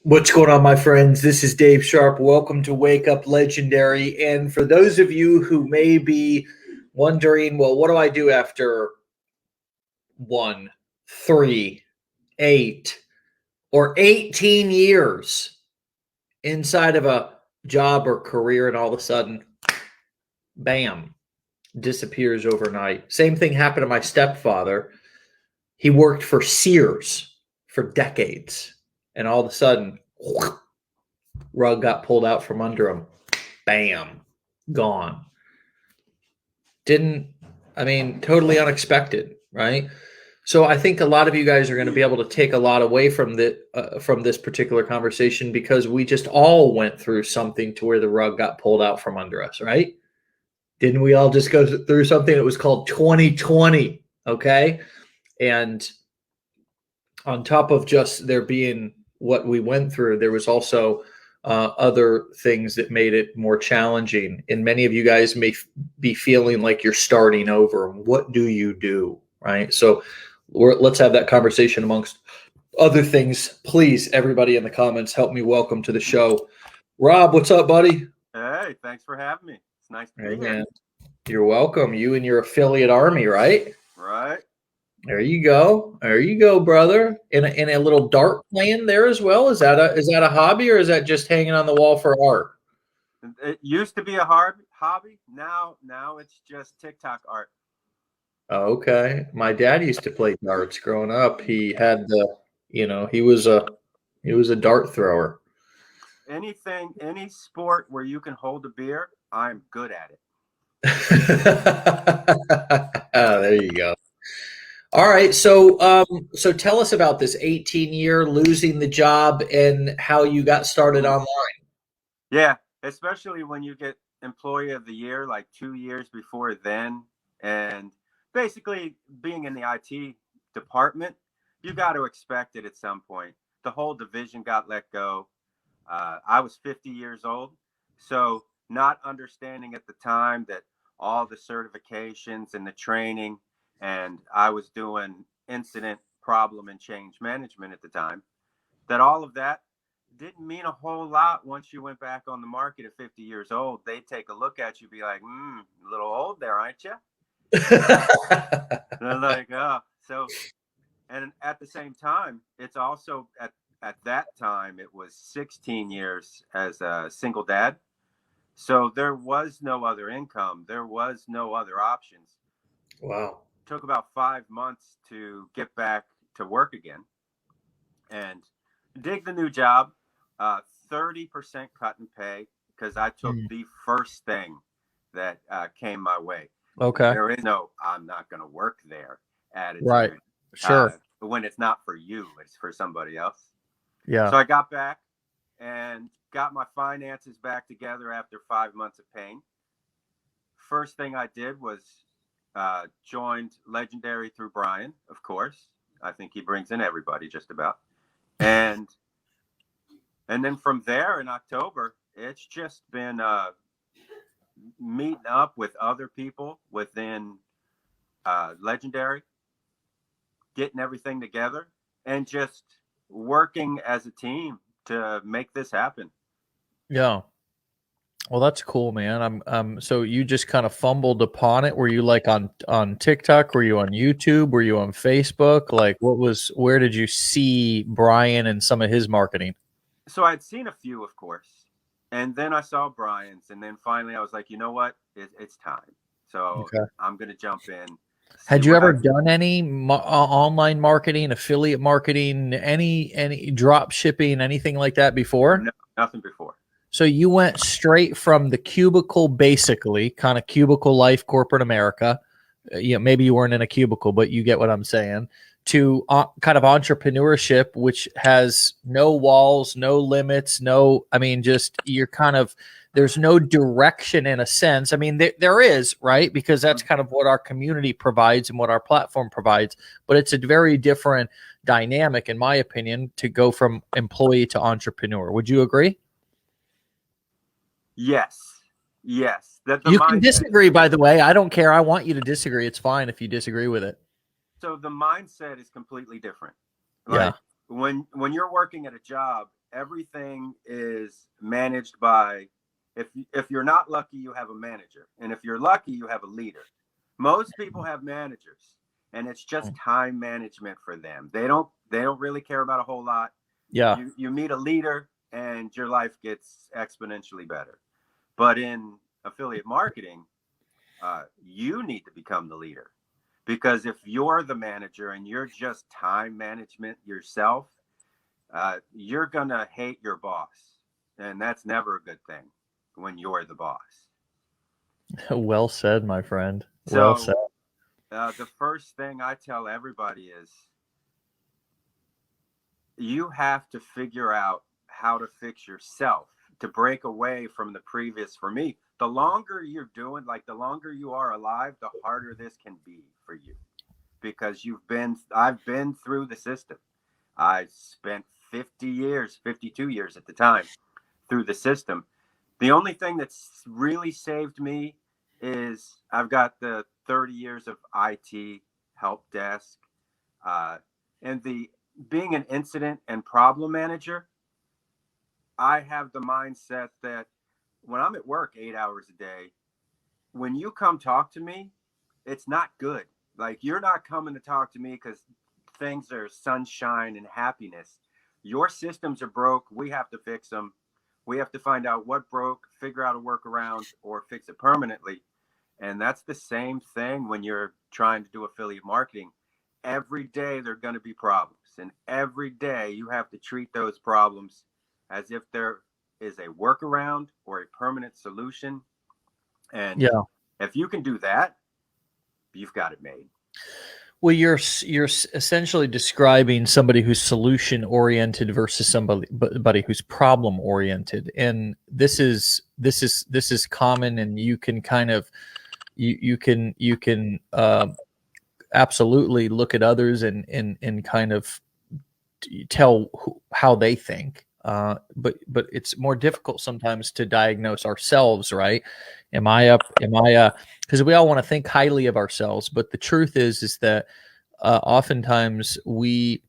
What's going on, my friends? This is Dave Sharpe. Welcome to Wake Up Legendary. And for those of you who may be wondering, well, what do I do after 1, 3, 8, or 18 years inside of a job or career, and all of a sudden, bam, disappears overnight? Same thing happened to my stepfather. He worked for Sears for decades, and all of a sudden, rug got pulled out from under him. Bam, gone. Totally unexpected, right? So I think a lot of you guys are going to be able to take a lot away from this particular conversation, because we just all went through something to where the rug got pulled out from under us, right? Didn't we all just go through something that was called 2020? Okay. And on top of just there being what we went through, there was also other things that made it more challenging. And many of you guys may be feeling like you're starting over. What do you do? Right. So let's have that conversation amongst other things. Please, everybody in the comments, help me welcome to the show Rob. What's up, buddy? Hey, thanks for having me. It's nice to be here. Man, you're welcome. You and your affiliate army, right? Right. There you go. There you go, brother. In a little dart playing there as well. Is that a hobby, or is that just hanging on the wall for art? It used to be a hobby. Now it's just TikTok art. Okay. My dad used to play darts growing up. He had he was a dart thrower. Any sport where you can hold a beer, I'm good at it. There you go. All right. So tell us about this 18-year losing the job and how you got started online. Yeah, especially when you get Employee of the Year like 2 years before then. And basically being in the IT department, you got to expect it at some point. The whole division got let go. I was 50 years old. So not understanding at the time that all the certifications and the training, and I was doing incident, problem, and change management at the time, that all of that didn't mean a whole lot once you went back on the market at 50 years old. They take a look at you, be like, a little old there, aren't you? They're like, oh. So, and at the same time, it's also at that time, it was 16 years as a single dad. So there was no other income. There was no other options. Wow. Took about 5 months to get back to work again and dig the new job. 30% cut in pay, because I took the first thing that came my way. Okay. There is no I'm not going to work there attitude. Right. Sure. When it's not for you, it's for somebody else. Yeah. So I got back and got my finances back together after 5 months of pain. First thing I did was joined Legendary through Brian, of course. I think he brings in everybody just about. And then from there in October, it's just been meeting up with other people within Legendary, getting everything together, and just working as a team to make this happen. Yeah. Well, that's cool, man. So you just kind of fumbled upon it. Were you like on TikTok? Were you on YouTube? Were you on Facebook? Like, where did you see Brian and some of his marketing? So I'd seen a few, of course, and then I saw Brian's, and then finally I was like, you know what? It's time. So okay. I'm going to jump in. Had you ever done any online marketing, affiliate marketing, any drop shipping, anything like that before? No, nothing before. So you went straight from the cubicle, basically, kind of cubicle life, corporate America. Maybe you weren't in a cubicle, but you get what I'm saying, to kind of entrepreneurship, which has no walls, no limits, you're kind of, there's no direction in a sense. I mean, there is, right? Because that's kind of what our community provides and what our platform provides, but it's a very different dynamic, in my opinion, to go from employee to entrepreneur. Would you agree? Yes. You can disagree, by the way. I don't care. I want you to disagree. It's fine if you disagree with it. So the mindset is completely different. Yeah. When you're working at a job, everything is managed by, if you're not lucky, you have a manager, and if you're lucky, you have a leader. Most people have managers, and it's just time management for them. They don't really care about a whole lot. Yeah. You meet a leader, and your life gets exponentially better. But in affiliate marketing, you need to become the leader, because if you're the manager and you're just time management yourself, you're gonna hate your boss, and that's never a good thing when you're the boss. Well said, my friend. Well said. So the first thing I tell everybody is, you have to figure out how to fix yourself to break away from the previous. For me, the longer you're doing, like the longer you are alive, the harder this can be for you, because I've been through the system. I spent 50 years, 52 years at the time, through the system. The only thing that's really saved me is I've got the 30 years of IT help desk, and the being an incident and problem manager. I have the mindset that when I'm at work 8 hours a day, when you come talk to me, it's not good. Like, you're not coming to talk to me because things are sunshine and happiness. Your systems are broke. We have to fix them. We have to find out what broke, figure out a workaround, or fix it permanently. And that's the same thing when you're trying to do affiliate marketing. Every day there are going to be problems, and every day you have to treat those problems as if there is a workaround or a permanent solution. And Yeah. if you can do that, you've got it made. Well, you're essentially describing somebody who's solution oriented versus somebody who's problem oriented, and this is common, and you can kind of you can absolutely look at others and kind of tell how they think. But it's more difficult sometimes to diagnose ourselves, right? Am I up? Am I? Because we all want to think highly of ourselves, but the truth is that oftentimes we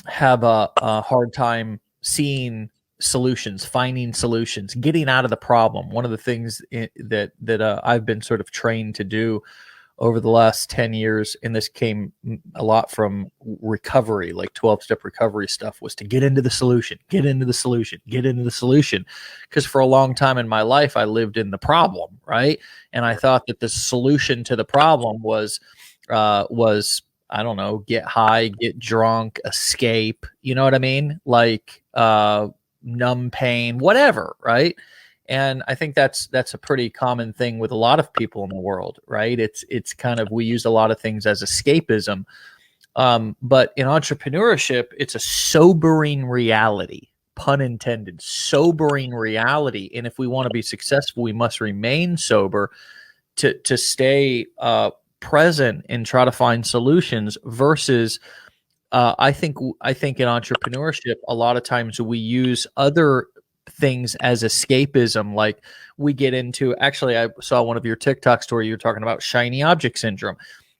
have a hard time seeing solutions, finding solutions, getting out of the problem. One of the things that I've been sort of trained to do over the last 10 years, and this came a lot from recovery, like 12-step recovery stuff, was to get into the solution, get into the solution, get into the solution. Because for a long time in my life, I lived in the problem, right? And I thought that the solution to the problem was I don't know, get high, get drunk, escape, you know what I mean? Like numb pain, whatever, right? And I think that's a pretty common thing with a lot of people in the world, right? It's kind of, we use a lot of things as escapism, but in entrepreneurship, it's a sobering reality, pun intended, sobering reality. And if we want to be successful, we must remain sober to stay present and try to find solutions. Versus, I think in entrepreneurship, a lot of times we use other things as escapism. Like, we get into, actually, I saw one of your TikTok story, you were talking about shiny object syndrome.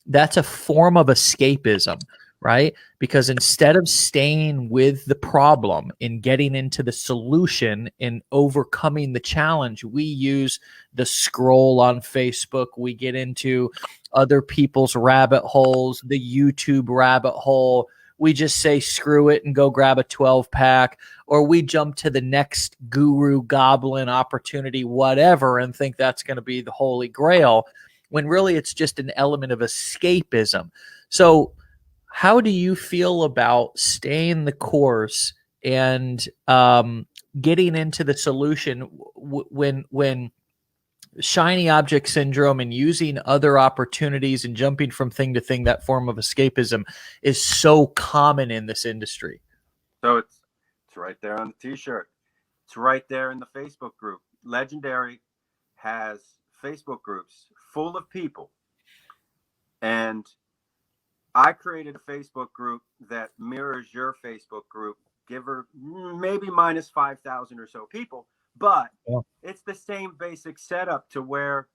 That's a form of escapism, right? Because instead of staying with the problem and getting into the solution and overcoming the challenge, we use the scroll on Facebook. We get into other people's rabbit holes, the YouTube rabbit hole. We just say screw it and go grab a 12-pack, or we jump to the next guru, goblin, opportunity, whatever, and think that's going to be the holy grail, when really it's just an element of escapism. So how do you feel about staying the course and getting into the solution when shiny object syndrome and using other opportunities and jumping from thing to thing, that form of escapism, is so common in this industry? So it's right there on the t-shirt. It's right there in the Facebook group. Legendary has Facebook groups full of people, and I created a Facebook group that mirrors your Facebook group. Give her maybe minus 5,000 or so people, but Yeah. it's the same basic setup, to where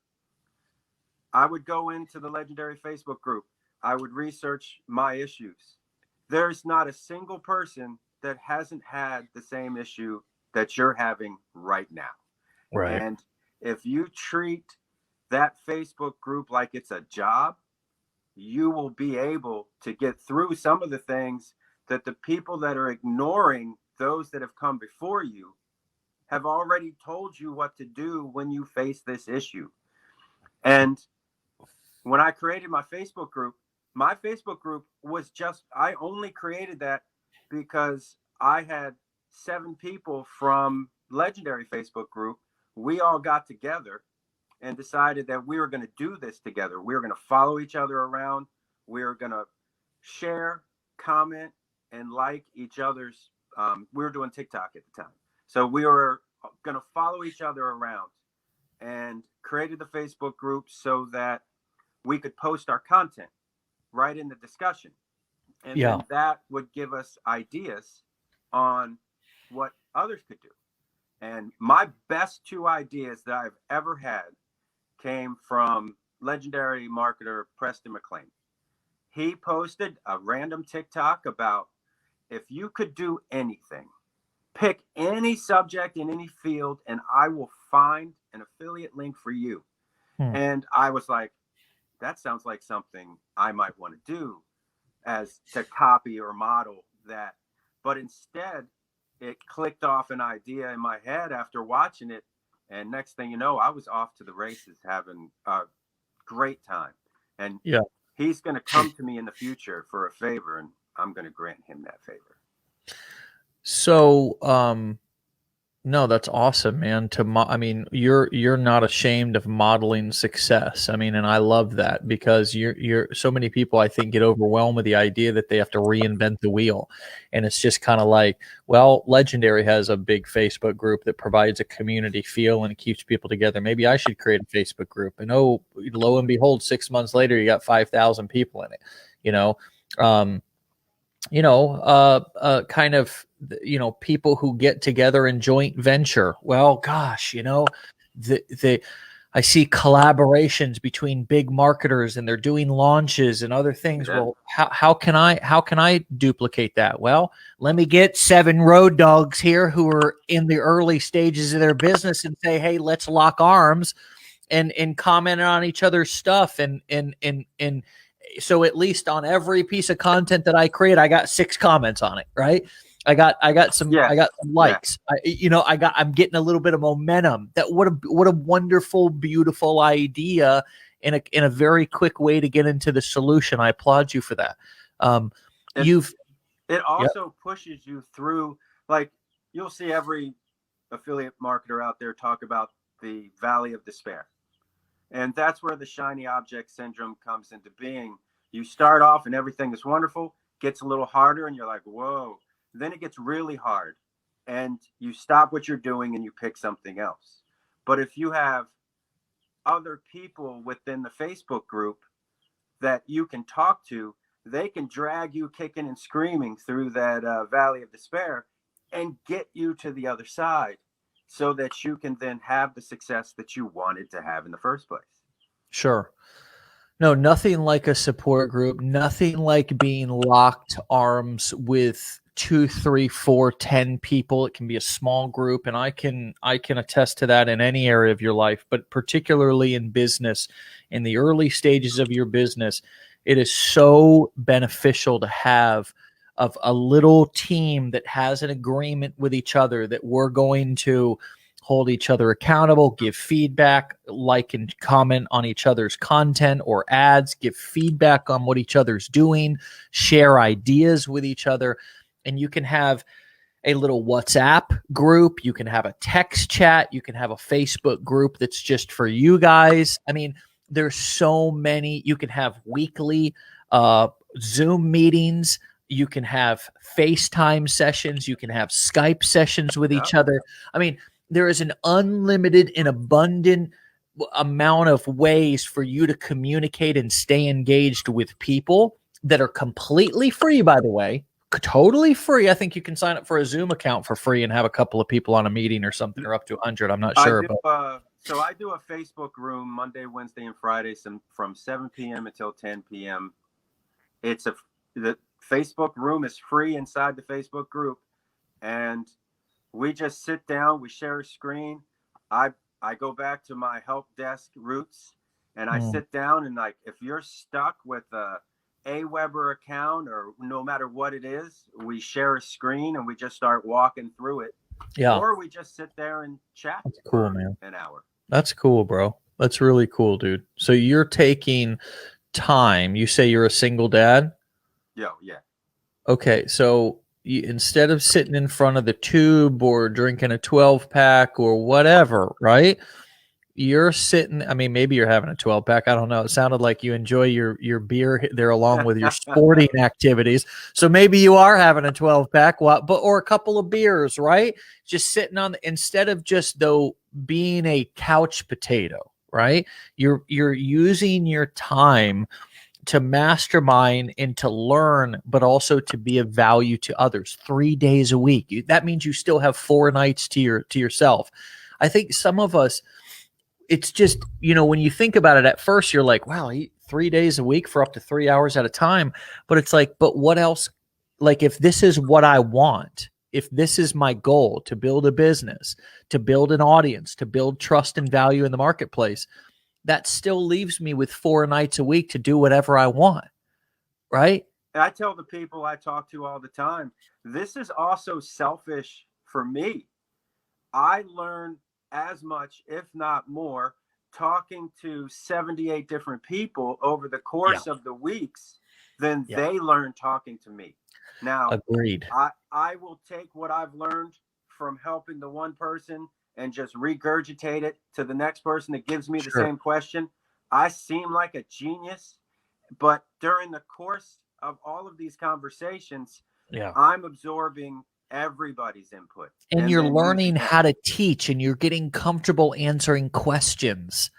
I would go into the Legendary Facebook group. I would research my issues. There's not a single person that hasn't had the same issue that you're having right now. Right. And if you treat that Facebook group like it's a job, you will be able to get through some of the things that the people that are ignoring those that have come before you have already told you what to do when you face this issue. And when I created my Facebook group was just, I only created that because I had 7 people from Legendary Facebook group. We all got together and decided that we were going to do this together. We were going to follow each other around. We were going to share, comment, and like each other's. We were doing TikTok at the time. So we were going to follow each other around and created the Facebook group so that we could post our content right in the discussion. And Yeah. then that would give us ideas on what others could do. And my best 2 ideas that I've ever had came from legendary marketer Preston McLean. He posted a random TikTok about, if you could do anything, pick any subject in any field, and I will find an affiliate link for you. And I was like, that sounds like something I might want to do, as to copy or model that. But instead, it clicked off an idea in my head after watching it. And next thing you know, I was off to the races having a great time. And Yeah. he's going to come to me in the future for a favor, and I'm going to grant him that favor. So, no, that's awesome, man. I mean, you're not ashamed of modeling success. I mean, and I love that, because you're so many people, I think, get overwhelmed with the idea that they have to reinvent the wheel. And it's just kind of like, well, Legendary has a big Facebook group that provides a community feel and keeps people together. Maybe I should create a Facebook group. And oh, lo and behold, 6 months later, you got 5,000 people in it, you know. Kind of, people who get together in joint venture. Well, gosh, I see collaborations between big marketers, and they're doing launches and other things. Yeah. Well, how can I duplicate that? Well, let me get 7 road dogs here who are in the early stages of their business and say, hey, let's lock arms and comment on each other's stuff, and so at least on every piece of content that I create, I got 6 comments on it, right? I got some likes. Yeah. I'm getting a little bit of momentum. What a wonderful, beautiful idea, in a very quick way to get into the solution. I applaud you for that. It also pushes you through, like, you'll see every affiliate marketer out there talk about the valley of despair. And that's where the shiny object syndrome comes into being. You start off and everything is wonderful, gets a little harder, and you're like, whoa. Then it gets really hard, and you stop what you're doing and you pick something else. But if you have other people within the Facebook group that you can talk to, they can drag you kicking and screaming through that valley of despair and get you to the other side, so that you can then have the success that you wanted to have in the first place. Sure. No, nothing like a support group, nothing like being locked arms with 2, 3, 4, 10 people. It can be a small group, and I can attest to that in any area of your life, but particularly in business, in the early stages of your business. It is so beneficial to have of a little team that has an agreement with each other that we're going to hold each other accountable, give feedback, like and comment on each other's content or ads, give feedback on what each other's doing, share ideas with each other. And you can have a little WhatsApp group. You can have a text chat. You can have a Facebook group that's just for you guys. I mean, there's so many. You can have weekly Zoom meetings. You can have FaceTime sessions. You can have Skype sessions with each other. I mean, there is an unlimited and abundant amount of ways for you to communicate and stay engaged with people that are completely free, by the way, totally free. I think you can sign up for a Zoom account for free and have a couple of people on a meeting or something, or up to 100. I'm not sure. So I do a Facebook room Monday, Wednesday, and Friday from 7 p.m. until 10 p.m. The Facebook room is free inside the Facebook group. and we just sit down, we share a screen. I go back to my help desk roots, and I sit down, and like, if you're stuck with a Aweber account or no matter what it is, we share a screen and we just start walking through it. Yeah. Or we just sit there and chat. That's cool, for man. an hour. That's cool, bro. That's really cool, dude. So you're taking time. You say you're a single dad? Yeah. Okay, so instead of sitting in front of the tube or drinking a 12 pack or whatever, right? You're sitting, I mean, maybe you're having a 12 pack. I don't know. It sounded like you enjoy your beer there along with your sporting activities. So maybe you are having a 12 pack, or a couple of beers, right? Just sitting on instead of just though being a couch potato, right? You're using your time to mastermind and to learn, but also to be of value to others 3 days a week. That means you still have 4 nights to yourself. I think some of us, it's just, when you think about it at first, you're like, wow, 3 days a week for up to 3 hours at a time. But it's like, but what else? Like, if this is what I want, if this is my goal to build a business, to build an audience, to build trust and value in the marketplace, that still leaves me with 4 nights a week to do whatever I want. Right. And I tell the people I talk to all the time, this is also selfish for me. I learn as much, if not more, talking to 78 different people over the course of the weeks than they learn talking to me. Now, agreed. I will take what I've learned from helping the one person and just regurgitate it to the next person that gives me the same question. I seem like a genius, but during the course of all of these conversations, I'm absorbing everybody's input. And you're learning how to teach, and you're getting comfortable answering questions,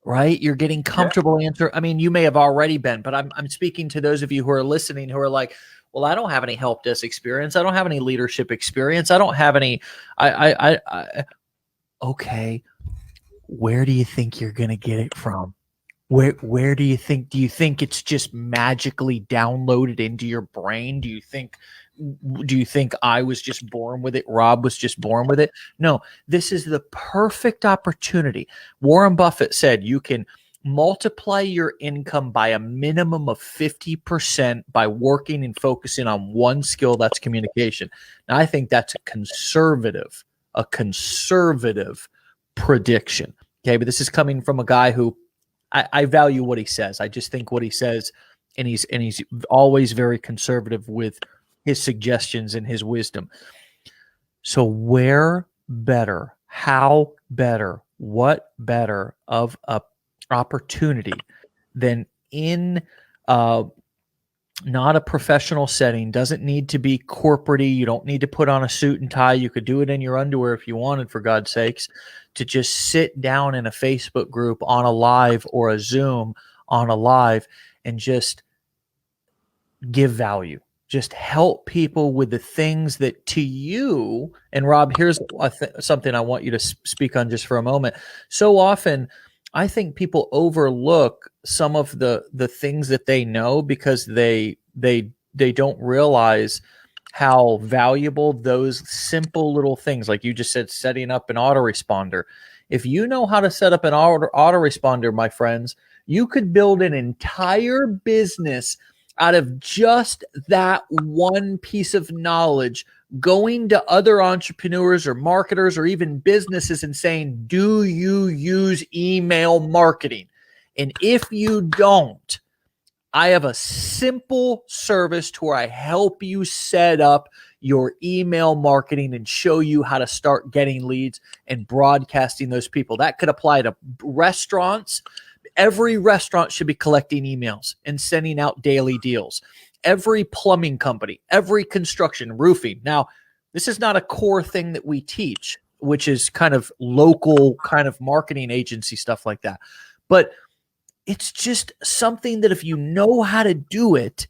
right? You're getting comfortable I mean, you may have already been, but I'm speaking to those of you who are listening who are like, well, I don't have any help desk experience. I don't have any leadership experience. I don't have any, okay. Where do you think you're going to get it from? Where do you think it's just magically downloaded into your brain? Do you think I was just born with it? Rob was just born with it? No, this is the perfect opportunity. Warren Buffett said you can multiply your income by a minimum of 50% by working and focusing on one skill, that's communication. Now, I think that's a conservative prediction. Okay, but this is coming from a guy who I value what he says. I just think what he says, and he's always very conservative with his suggestions and his wisdom. So where better, how better, what better of a opportunity than in not a professional setting, doesn't need to be corporate-y. You don't need to put on a suit and tie. You could do it in your underwear if you wanted, for God's sakes, to just sit down in a Facebook group on a live or a Zoom on a live and just give value. Just help people with the things that to you, and Rob, here's something I want you to speak on just for a moment. So often, I think people overlook some of the things that they know because they don't realize how valuable those simple little things, like you just said, setting up an autoresponder. If you know how to set up an autoresponder, my friends, you could build an entire business out of just that one piece of knowledge, going to other entrepreneurs or marketers or even businesses and saying, do you use email marketing? And if you don't, I have a simple service to where I help you set up your email marketing and show you how to start getting leads and broadcasting those people. That could apply to restaurants. Every restaurant should be collecting emails and sending out daily deals. Every plumbing company, every construction, roofing. Now, this is not a core thing that we teach, which is kind of local kind of marketing agency stuff like that. But it's just something that if you know how to do it,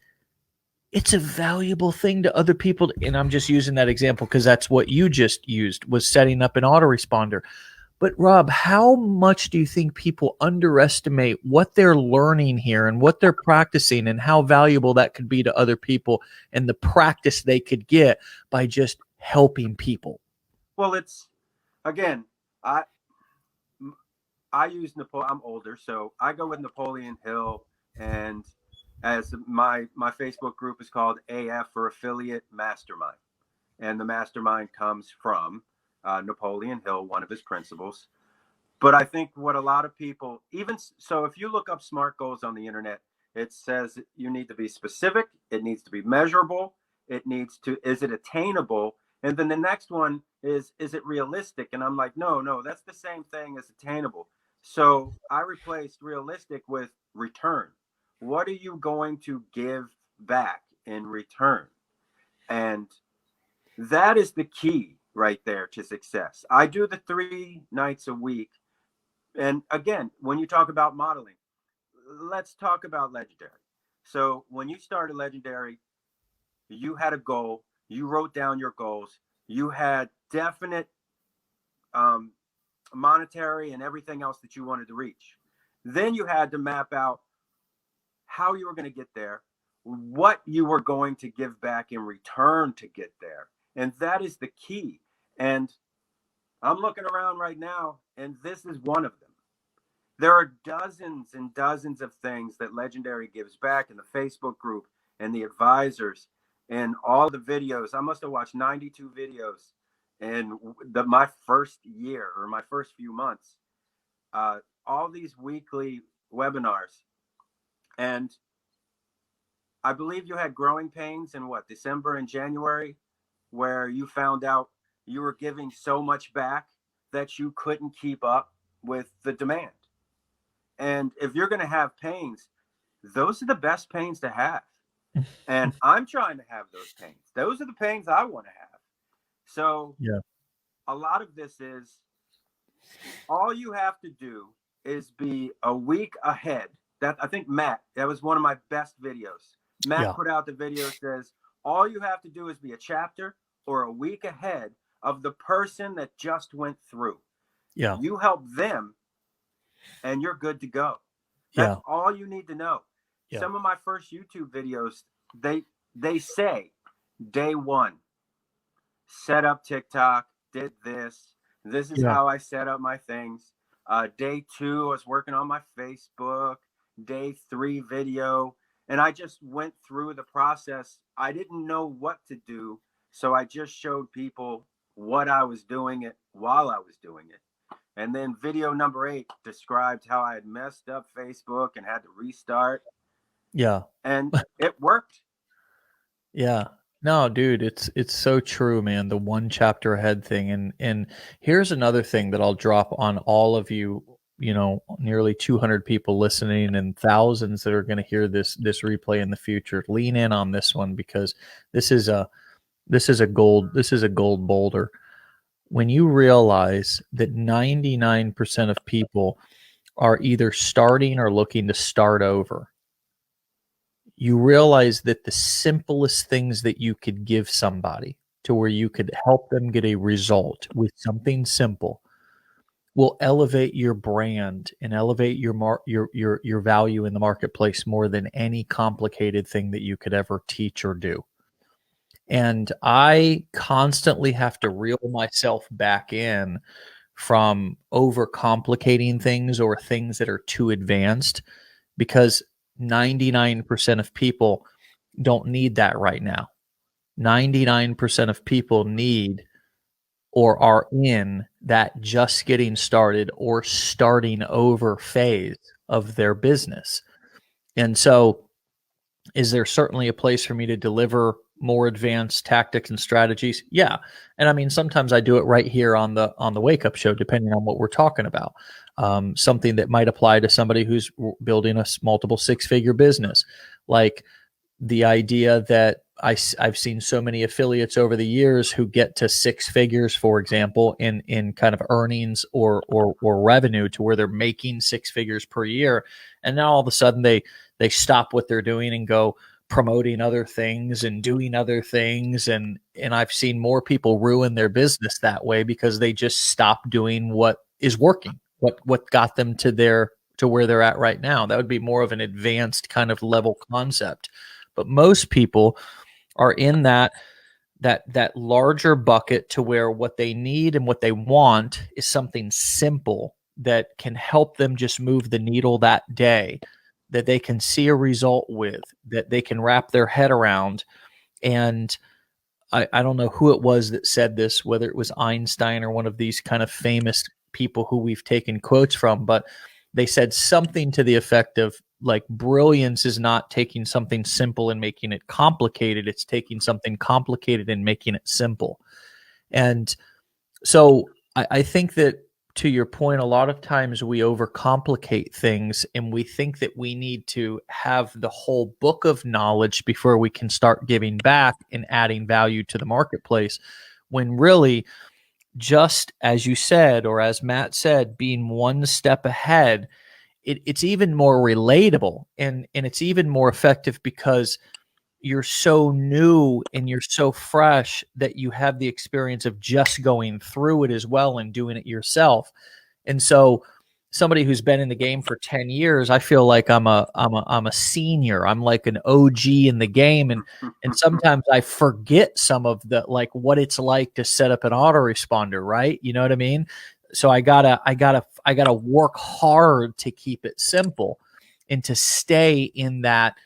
it's a valuable thing to other people. And I'm just using that example because that's what you just used, was setting up an autoresponder. But Rob, how much do you think people underestimate what they're learning here and what they're practicing and how valuable that could be to other people and the practice they could get by just helping people? Well, it's again, I I use Napoleon. I'm older, so I go with Napoleon Hill, and as my Facebook group is called AF for Affiliate Mastermind, and the mastermind comes from Napoleon Hill, one of his principles. But I think what a lot of people, even so, if you look up SMART goals on the internet, it says you need to be specific, it needs to be measurable, it needs to, is it attainable? And then the next one is it realistic? And I'm like, no, that's the same thing as attainable. So I replaced realistic with return. What are you going to give back in return? And that is the key right there to success. I do the 3 nights a week. And again, when you talk about modeling, let's talk about Legendary. So when you started Legendary, you had a goal, you wrote down your goals, you had definite monetary and everything else that you wanted to reach. Then you had to map out how you were going to get there, what you were going to give back in return to get there. And that is the key. And I'm looking around right now, and this is one of them. There are dozens and dozens of things that Legendary gives back in the Facebook group and the advisors and all the videos. I must have watched 92 videos in my first year or my first few months. All these weekly webinars. And I believe you had growing pains in December and January, where you found out you were giving so much back that you couldn't keep up with the demand. And if you're going to have pains, those are the best pains to have. And I'm trying to have those pains. Those are the pains I want to have. So Yeah. A lot of this is all you have to do is be a week ahead. That I think Matt, that was one of my best videos. Matt put out the video, says all you have to do is be a chapter or a week ahead of the person that just went through. Yeah. You help them and you're good to go. That's all you need to know. Yeah. Some of my first YouTube videos, they say day 1, set up TikTok, did this. This is how I set up my things. Day 2, I was working on my Facebook. Day 3 video. And I just went through the process. I didn't know what to do. So I just showed people what I was doing it while I was doing it. And then video number 8 described how I had messed up Facebook and had to restart. Yeah. And it worked. Yeah. No, dude, it's so true, man. The one chapter ahead thing. And here's another thing that I'll drop on all of you, nearly 200 people listening and thousands that are going to hear this replay in the future. Lean in on this one, because this is a gold boulder. When you realize that 99% of people are either starting or looking to start over, you realize that the simplest things that you could give somebody to where you could help them get a result with something simple will elevate your brand and elevate your value in the marketplace more than any complicated thing that you could ever teach or do. And I constantly have to reel myself back in from overcomplicating things or things that are too advanced, because 99% of people don't need that right now. 99% of people need or are in that just getting started or starting over phase of their business. And so is there certainly a place for me to deliver more advanced tactics and strategies? Yeah. And I mean, sometimes I do it right here on the Wake Up Show, depending on what we're talking about. Something that might apply to somebody who's building a multiple 6-figure business. Like the idea that I've seen so many affiliates over the years who get to 6 figures, for example, in kind of earnings or revenue, to where they're making 6 figures per year. And now all of a sudden they stop what they're doing and go promoting other things and doing other things. And I've seen more people ruin their business that way, because they just stop doing what is working, what got them to where they're at right now. That would be more of an advanced kind of level concept. But most people are in that that larger bucket to where what they need and what they want is something simple that can help them just move the needle that day, that they can see a result with, that they can wrap their head around. And I don't know who it was that said this, whether it was Einstein or one of these kind of famous people who we've taken quotes from, but they said something to the effect of, like, brilliance is not taking something simple and making it complicated. It's taking something complicated and making it simple. And so I think that, to your point, a lot of times we overcomplicate things and we think that we need to have the whole book of knowledge before we can start giving back and adding value to the marketplace, when really, just as you said, or as Matt said, being one step ahead, it's even more relatable, and it's even more effective because you're so new and you're so fresh that you have the experience of just going through it as well and doing it yourself. And so somebody who's been in the game for 10 years, I feel like I'm a senior. I'm like an OG in the game. And sometimes I forget some of the, like, what it's like to set up an autoresponder, right? You know what I mean? So I gotta work hard to keep it simple and to stay in that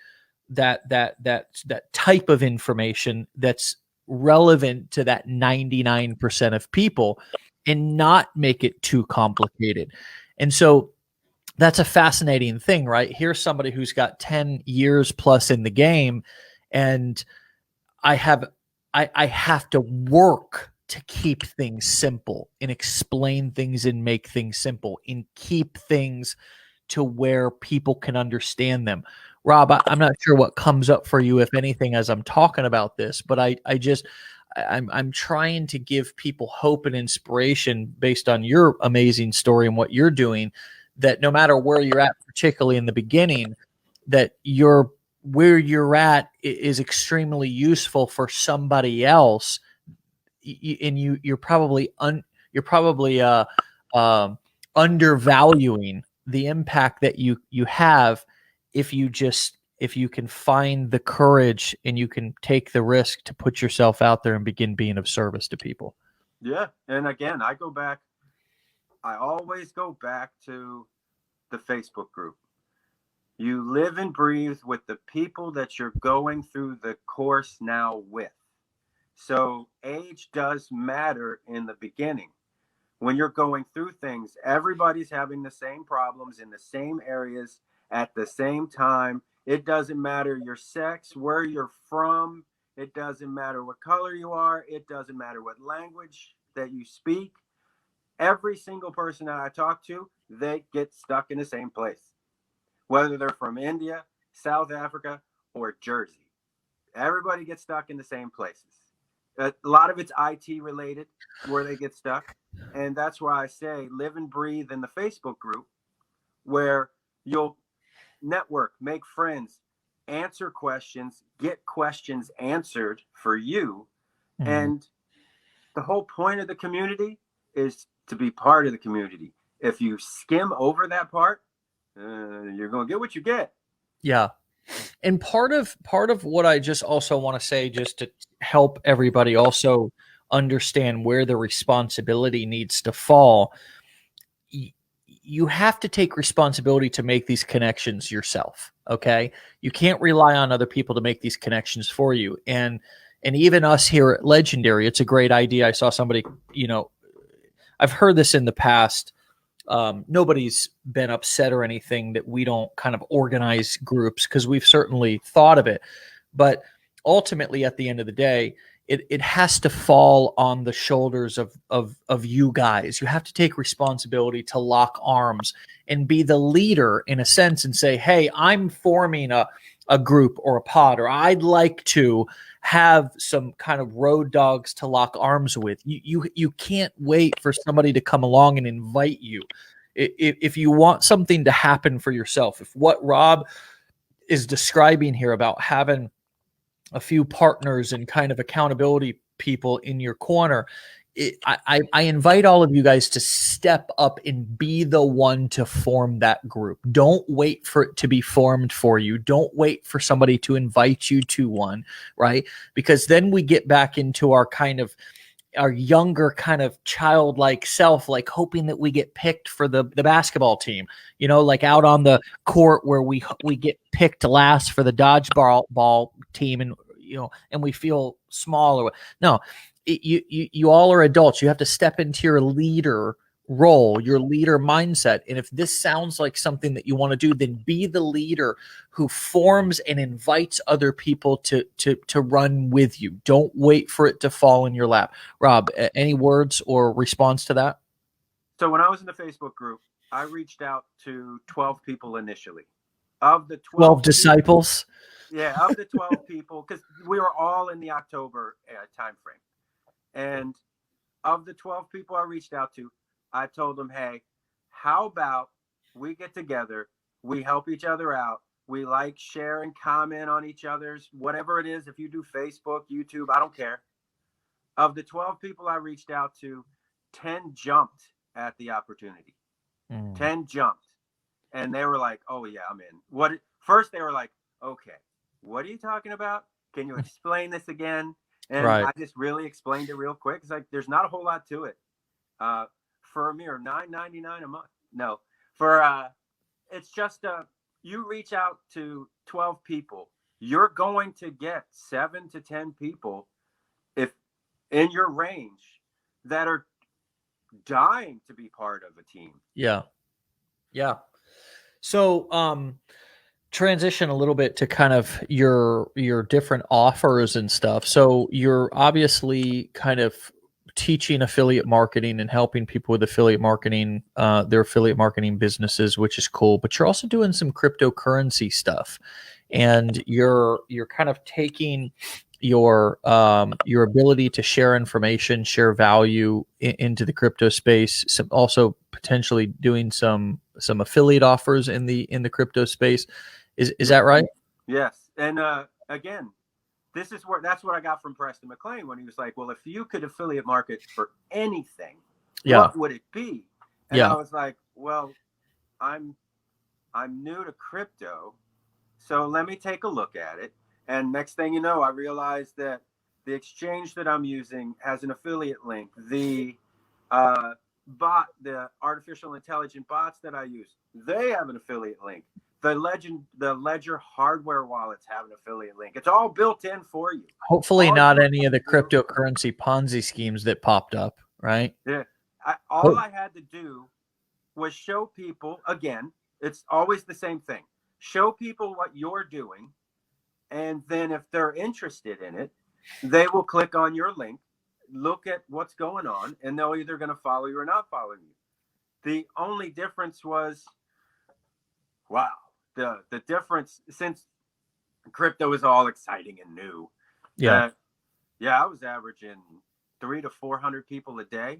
type of information that's relevant to that 99% of people, and not make it too complicated. And so that's a fascinating thing, right? Here's somebody who's got 10 years plus in the game, and I have to work to keep things simple and explain things and make things simple and keep things to where people can understand them. Rob, I'm not sure what comes up for you, if anything, as I'm talking about this, but I'm trying to give people hope and inspiration based on your amazing story and what you're doing, that no matter where you're at, particularly in the beginning, that where you're at is extremely useful for somebody else. And you're probably undervaluing the impact that you have if you can find the courage and you can take the risk to put yourself out there and begin being of service to people. Yeah. And again, I always go back to the Facebook group. You live and breathe with the people that you're going through the course now with. So age does matter in the beginning. When you're going through things, everybody's having the same problems in the same areas at the same time. It doesn't matter your sex, where you're from. It doesn't matter what color you are. It doesn't matter what language that you speak. Every single person that I talk to, they get stuck in the same place, whether they're from India, South Africa, or Jersey. Everybody gets stuck in the same places. A lot of it's IT related where they get stuck. And that's why I say live and breathe in the Facebook group, where you'll network, make friends, answer questions, get questions answered for you. Mm-hmm. And the whole point of the community is to be part of the community. If you skim over that part, you're going to get what you get. Yeah. And part of what I just also want to say, just to help everybody also understand where the responsibility needs to fall, you have to take responsibility to make these connections yourself. Okay. You can't rely on other people to make these connections for you. And even us here at Legendary, it's a great idea. I saw somebody, I've heard this in the past. Nobody's been upset or anything that we don't kind of organize groups, because we've certainly thought of it. But ultimately, at the end of the day, it has to fall on the shoulders of you guys. You have to take responsibility to lock arms and be the leader in a sense and say, hey, I'm forming a group or a pod, or I'd like to have some kind of road dogs to lock arms with. You can't wait for somebody to come along and invite you. If you want something to happen for yourself, if what Rob is describing here about having a few partners and kind of accountability people in your corner, I invite all of you guys to step up and be the one to form that group. Don't wait for it to be formed for you. Don't wait for somebody to invite you to one, right? Because then we get back into our younger kind of childlike self, like hoping that we get picked for the basketball team, like out on the court where we get picked last for the dodgeball team, and and we feel small. Or no, you all are adults. You have to step into your leader role, your leader mindset. And if this sounds like something that you want to do, then be the leader who forms and invites other people to run with you. Don't wait for it to fall in your lap. Rob, any words or response to that? So when I was in the Facebook group, I reached out to 12 people initially. Of the 12 disciples? Yeah, of the 12 people, because we were all in the October time frame. And of the 12 people I reached out to, I told them, hey, how about we get together, we help each other out, we like, share, and comment on each other's, whatever it is. If you do Facebook, YouTube, I don't care. Of the 12 people I reached out to, 10 jumped at the opportunity. 10 jumped. And they were like, oh, yeah, I'm in. First, they were like, okay, what are you talking about? Can you explain this again? And right. I just really explained it real quick. It's like, there's not a whole lot to it. For a mere $9.99 a month. No, it's just you reach out to 12 people, you're going to get 7 to 10 people if in your range that are dying to be part of a team. Yeah. So transition a little bit to kind of your different offers and stuff. So you're obviously kind of teaching affiliate marketing and helping people with affiliate marketing, their affiliate marketing businesses, which is cool. But you're also doing some cryptocurrency stuff, and you're kind of taking your ability to share information, share value into the crypto space. Also potentially doing some affiliate offers in the crypto space. Is that right? Yes, and again, that's what I got from Preston McLean when he was like, well, if you could affiliate market for anything, what would it be? And I was like, well, I'm new to crypto, so let me take a look at it. And next thing you know, I realized that the exchange that I'm using has an affiliate link. The artificial intelligent bots that I use, they have an affiliate link. The Ledger hardware wallets have an affiliate link. It's all built in for you. Hopefully not any of the cryptocurrency Ponzi schemes that popped up, right? Yeah. All I had to do was show people, again, it's always the same thing. Show people what you're doing, and then if they're interested in it, they will click on your link, look at what's going on, and they're either going to follow you or not follow you. The only difference was, wow. The difference, since crypto is all exciting and new. I was averaging 300 to 400 people a day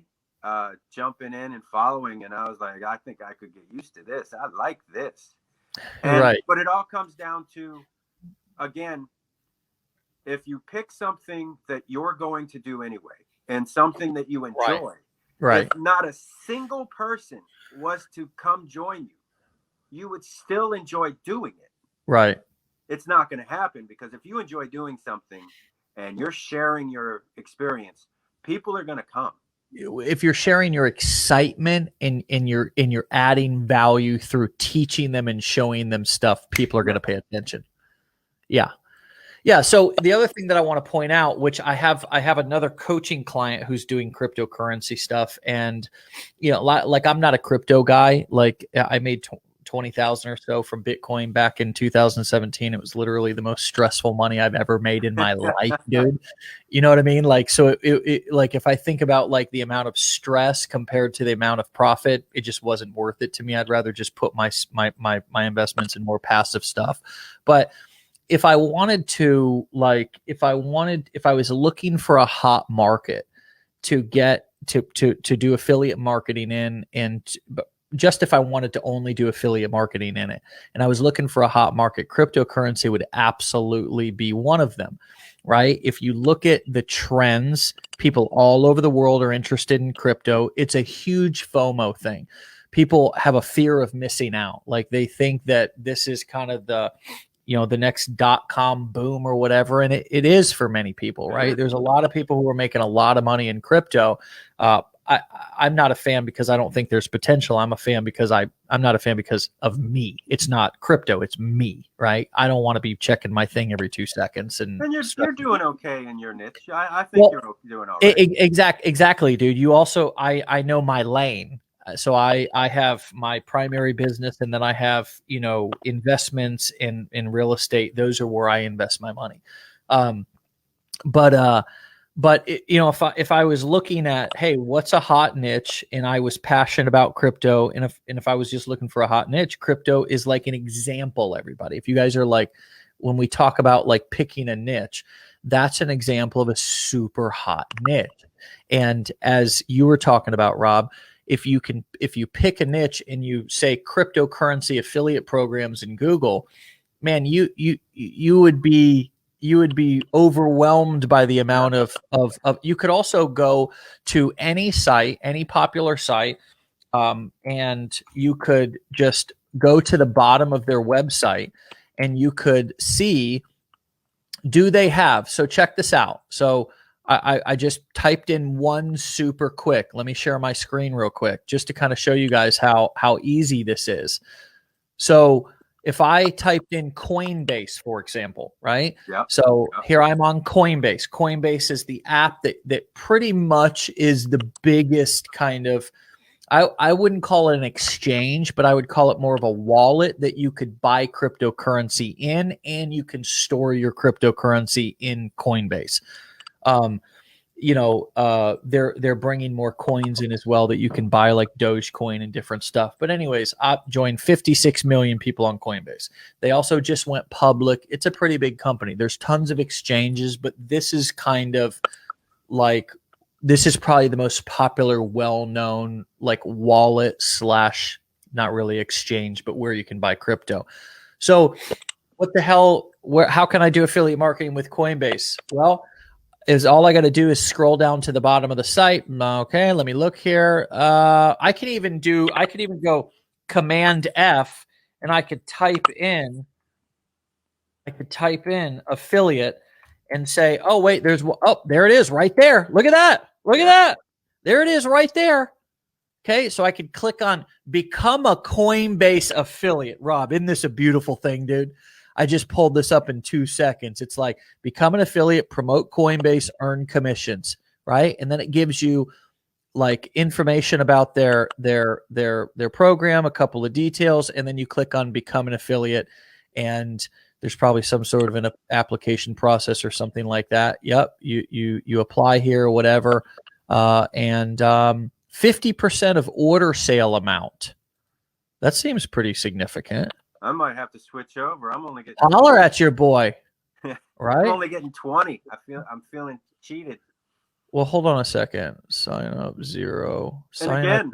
jumping in and following, and I was like, I think I could get used to this. I like this. But it all comes down to, again, if you pick something that you're going to do anyway and something that you enjoy, if not a single person was to come join you, you would still enjoy doing it. Right. It's not going to happen, because if you enjoy doing something and you're sharing your experience, people are going to come. If you're sharing your excitement and you're adding value through teaching them and showing them stuff, people are going to pay attention. Yeah. So the other thing that I want to point out, which I have another coaching client who's doing cryptocurrency stuff, and like I'm not a crypto guy. Like I made 20,000 or so from Bitcoin back in 2017. It was literally the most stressful money I've ever made in my life, dude. You know what I mean? Like, so it like, if I think about like the amount of stress compared to the amount of profit, it just wasn't worth it to me. I'd rather just put my investments in more passive stuff. But if I wanted to, like, if I was looking for a hot market to get to do affiliate marketing in, and just if I wanted to only do affiliate marketing in it, and I was looking for a hot market, cryptocurrency would absolutely be one of them. right? If you look at the trends, people all over the world are interested in crypto. It's a huge FOMO thing. People have a fear of missing out. Like they think that this is kind of the, the next .com boom or whatever. And it is for many people, right? There's a lot of people who are making a lot of money in crypto. I'm not a fan because I don't think there's potential. I'm a fan because I'm not a fan because of me. It's not crypto. It's me, right? I don't want to be checking my thing every 2 seconds. And you're doing okay in your niche. I think you're doing all right. Exactly, dude. You also, I know my lane. So I have my primary business, and then I have, investments in real estate. Those are where I invest my money. But if I was looking at, hey, what's a hot niche, and I was passionate about crypto, and if I was just looking for a hot niche, crypto is like an example. Everybody, if you guys are like, when we talk about like picking a niche, that's an example of a super hot niche. And as you were talking about, Rob, if you pick a niche and you say cryptocurrency affiliate programs in Google, man, you would be overwhelmed by the amount of you could also go to any site, any popular site, and you could just go to the bottom of their website and you could see, do they have, so check this out. So I just typed in one super quick. Let me share my screen real quick just to kind of show you guys how easy this is. So if I typed in Coinbase, for example, right? Yeah. So here I'm on Coinbase. Coinbase is the app that pretty much is the biggest kind of, I wouldn't call it an exchange, but I would call it more of a wallet that you could buy cryptocurrency in, and you can store your cryptocurrency in Coinbase. They're bringing more coins in as well that you can buy, like Dogecoin and different stuff. But anyways, I joined 56 million people on Coinbase. They also just went public. It's a pretty big company. There's tons of exchanges, but this is kind of like, this is probably the most popular, well-known like wallet / not really exchange, but where you can buy crypto. So what the hell, how can I do affiliate marketing with Coinbase? Well, is all I got to do is scroll down to the bottom of the site. Okay, let me look here. I can even go Command F, and I could type in affiliate and say, oh wait, there it is right there. Look at that. There it is right there. Okay, so I could click on become a Coinbase affiliate. Rob, isn't this a beautiful thing, dude? I just pulled this up in 2 seconds. It's like become an affiliate, promote Coinbase, earn commissions, right? And then it gives you like information about their program, a couple of details, and then you click on become an affiliate, and there's probably some sort of an application process or something like that. Yep, you apply here or whatever, and 50% of order sale amount. That seems pretty significant. I might have to switch over. I'm only getting holler at your boy, right? I'm only getting 20. I'm feeling cheated. Well, hold on a second. Sign up 0. And again,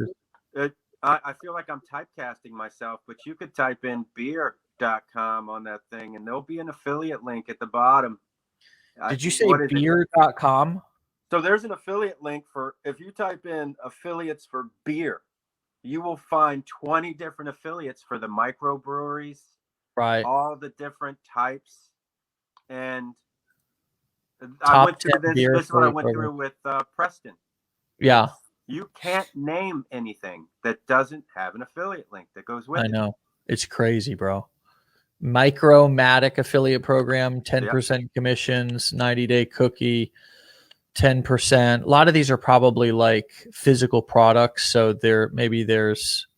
I feel like I'm typecasting myself, but you could type in beer.com on that thing, and there'll be an affiliate link at the bottom. Did you say beer.com? So there's an affiliate link for, if you type in affiliates for beer, you will find 20 different affiliates for the microbreweries, right? All the different types. And I went through this. This is what I went through with Preston. Yeah. You can't name anything that doesn't have an affiliate link that goes with it. I know. It's crazy, bro. Micromatic affiliate program, 10% commissions, 90-day cookie, 10%. A lot of these are probably like physical products, so there's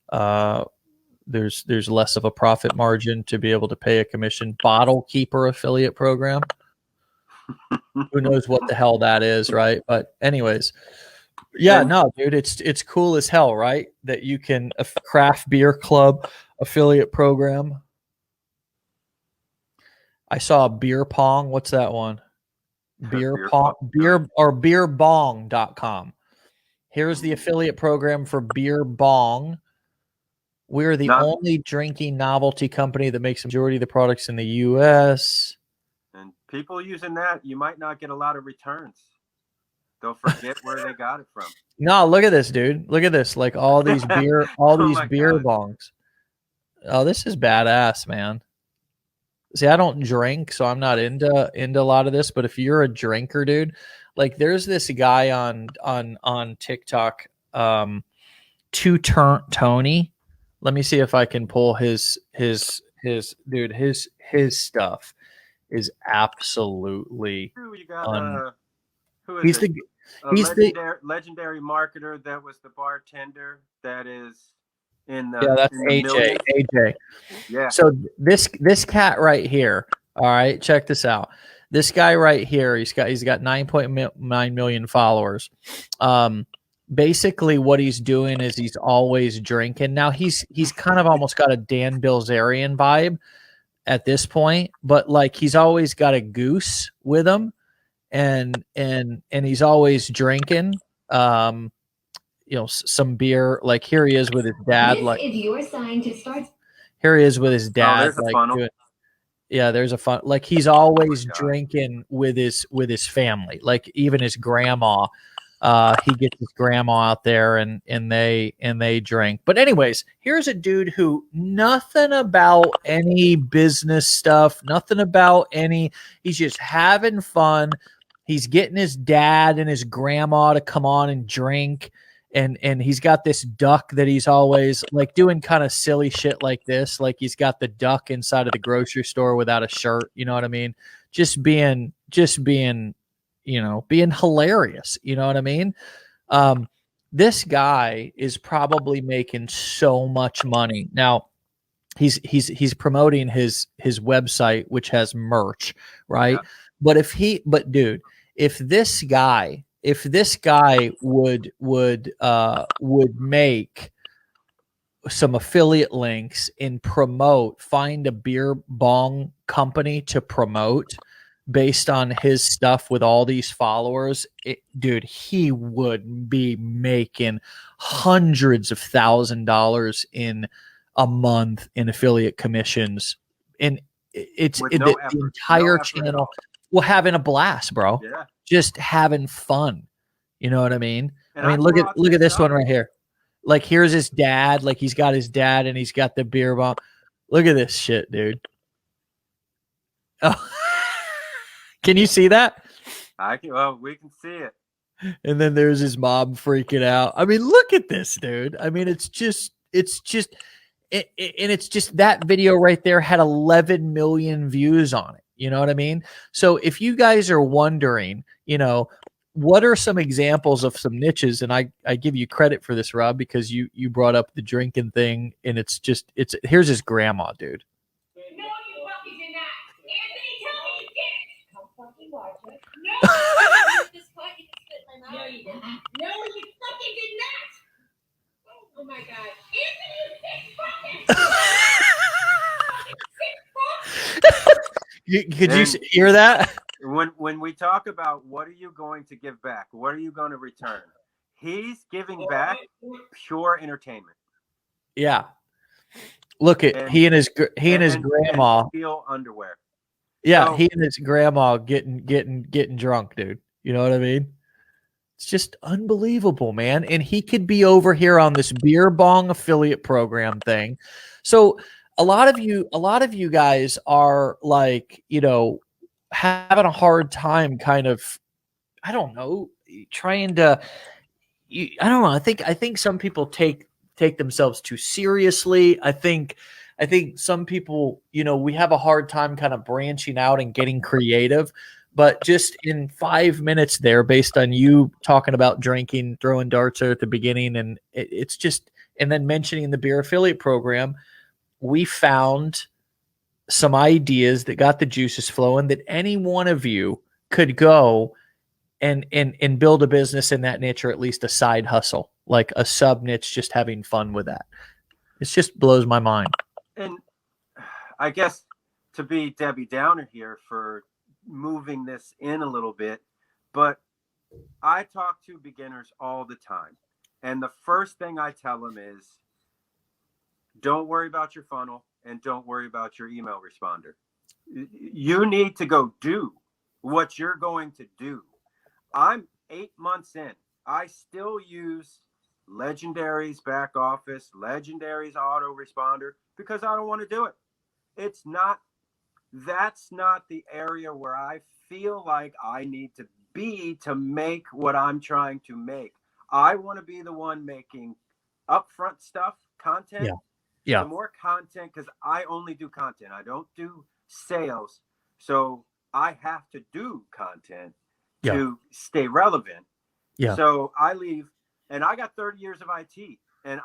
less of a profit margin to be able to pay a commission. Bottle Keeper affiliate program. Who knows what the hell that is, right? But anyways, yeah, no, dude, it's cool as hell, right? That you can a craft beer club affiliate program. I saw a beer pong. What's that one? Beer pong, beer or beerbong.com. Here's the affiliate program for Beer Bong. We're the only drinking novelty company that makes the majority of the products in the U.S. And people using that, you might not get a lot of returns. They'll forget where they got it from. No, look at this, dude. Look at this. Like all these beer, all Oh these my beer God. bongs. Oh, this is badass, man. See, I don't drink, so I'm not into a lot of this. But if you're a drinker, dude, like there's this guy on TikTok, Two Turn Tony. Let me see if I can pull his dude. His stuff is absolutely Who you got? Who is he's it? the A he's the legendary marketer that was the bartender that is in yeah, the that's in the AJ. millions. AJ. Yeah. So this cat right here, all right, check this out. This guy right here, he's got 9.9 million followers. Basically what he's doing is he's always drinking. Now he's kind of almost got a Dan Bilzerian vibe at this point, but like he's always got a goose with him and he's always drinking. Some beer. Like here he is with his dad. This is your sign to start. Here he is with his dad. There's a funnel. Yeah, there's a fun. Like he's always drinking with his family. Like even his grandma. He gets his grandma out there and they drink. But anyways, here's a dude who nothing about any business stuff, nothing about any. He's just having fun. He's getting his dad and his grandma to come on and drink. And he's got this duck that he's always like doing kind of silly shit like this. Like he's got the duck inside of the grocery store without a shirt. You know what I mean? Just being, being hilarious. You know what I mean? This guy is probably making so much money. Now he's promoting his website, which has merch, right? Yeah. But dude, if this guy would make some affiliate links and find a beer bong company to promote based on his stuff with all these followers, dude, he would be making hundreds of $1,000s in a month in affiliate commissions. And it's the entire channel. Well, having a blast, bro. Yeah. Just having fun. You know what I mean? Look at this one right here. Like here's his dad. Like he's got his dad and he's got the beer bomb. Look at this shit, dude. Oh, can you see that? We can see it. And then there's his mom freaking out. Look at this, dude. It's just that video right there had 11 million views on it. You know what I mean? So if you guys are wondering, what are some examples of some niches? And I give you credit for this, Rob, because you brought up the drinking thing, and here's his grandma, dude. No, you fucking did not. Anthony, tell me you did it. Come fucking watch it. No, you did this part. You can spit my mouth. No, you did not. No, you fucking did not. Oh my God. Anthony, you sick fucking. Could you hear that? When we talk about what are you going to give back, what are you going to return, he's giving back pure entertainment. Yeah. Look at he and his grandma and steel underwear. Yeah, so, he and his grandma getting drunk, dude. You know what I mean? It's just unbelievable, man. And he could be over here on this beer bong affiliate program thing. So a lot of you guys are like, having a hard time kind of, I don't know, trying to, I don't know. I think some people take themselves too seriously. I think some people, we have a hard time kind of branching out and getting creative. But just in 5 minutes there, based on you talking about drinking, throwing darts at the beginning, and it's just, and then mentioning the beer affiliate program, we found some ideas that got the juices flowing that any one of you could go and build a business in that niche, or at least a side hustle, like a sub niche, just having fun with that. It just blows my mind. And I guess to be Debbie Downer here for moving this in a little bit, but I talk to beginners all the time. And the first thing I tell them is, don't worry about your funnel and don't worry about your email responder. You need to go do what you're going to do. I'm 8 months in. I still use Legendary's back office, Legendary's autoresponder, because I don't want to do it. That's not the area where I feel like I need to be to make what I'm trying to make. I want to be the one making upfront stuff, content. Yeah. The more content, because I only do content. I don't do sales. So I have to do content to stay relevant. Yeah. So I leave, and I got 30 years of IT, and